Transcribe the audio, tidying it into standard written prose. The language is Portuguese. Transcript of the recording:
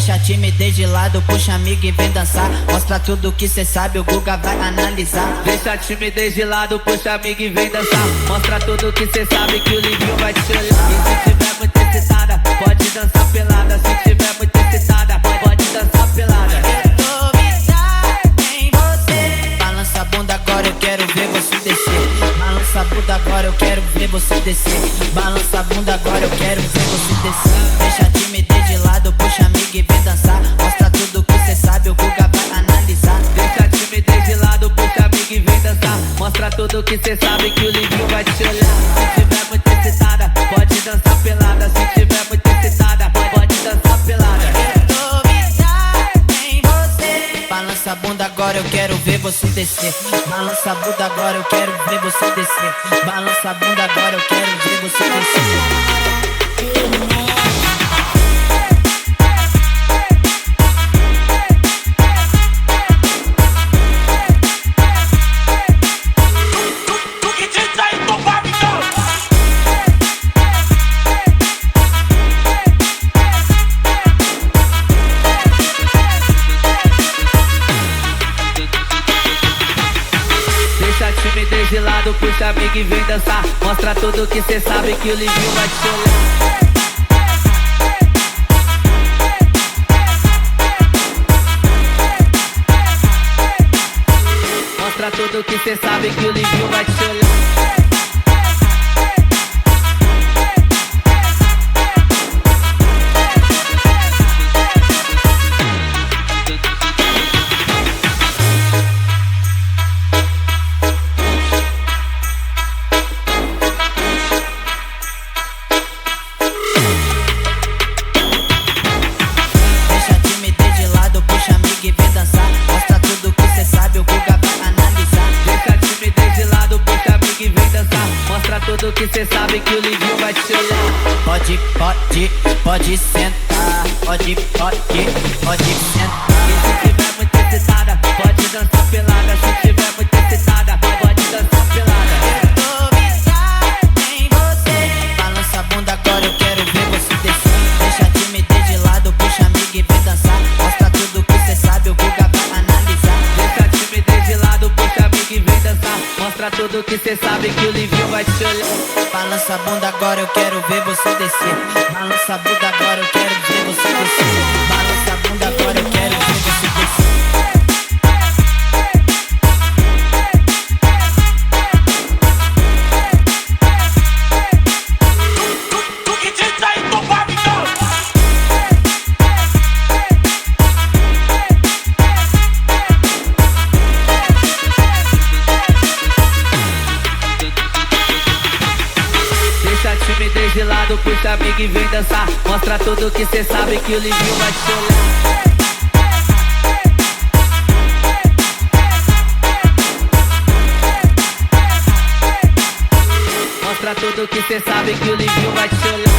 Deixa a timidez de lado, puxa amigo e vem dançar. Mostra tudo que cê sabe, o Guga vai analisar. Deixa a timidez de lado, puxa amigo e vem dançar. Mostra tudo que cê sabe que o Livinho vai te olhar. E se tiver muito excitada, pode dançar pelada. Se tiver muito excitada, pode dançar pelada. Eu tô viciado em você. Balança a bunda agora, eu quero ver você descer. Balança a bunda agora, eu quero ver você descer. Balança a bunda agora, eu quero ver você descer. Deixa a timidez de lado, puxa amigo e vem dançar. Mostra tudo que cê sabe, o Guga vai analisar. Deixa a timidez de lado, puxa amigo e vem dançar. Mostra tudo que cê sabe que o Livinho vai te olhar. Se tiver muito excitada, pode dançar pelada. Se tiver muito excitada, pode dançar pelada. Eu tô viciado em você. Balança a bunda agora, eu quero ver você descer. Balança a bunda agora, eu quero ver você descer. Balança a bunda agora, eu quero ver você descer. Deixa a timidez de lado, puxa amigo e vem dançar. Mostra tudo que cê sabe que o Livinho vai te olhar. Mostra tudo que cê sabe que o Livinho vai te olhar. Tudo que cê sabe que o Livinho vai te olhar. Pode sentar. Pode sentar. E se tiver muito excitada, pode dançar pelada. Se tiver muito excitada, pode dançar pelada. Eu tô viciado em você. Balança a bunda agora, eu quero ver você descer. Deixa a timidez de lado, puxa amigo e vem dançar. Mostra tudo que cê sabe, o Guga vai analisar. Deixa a timidez de lado, puxa amigo e vem dançar. Mostra tudo que cê sabe que o Livinho vai te olhar. Balança a bunda agora, eu quero ver você descer. Balança a bunda agora, eu quero ver você descer. Balança a bunda agora, eu quero ver você descer. Deixa a timidez de lado, puxa amigo e vem dançar. Mostra tudo que cê sabe que o Livinho vai te olhar. Mostra tudo que cê sabe que o Livinho vai te olhar.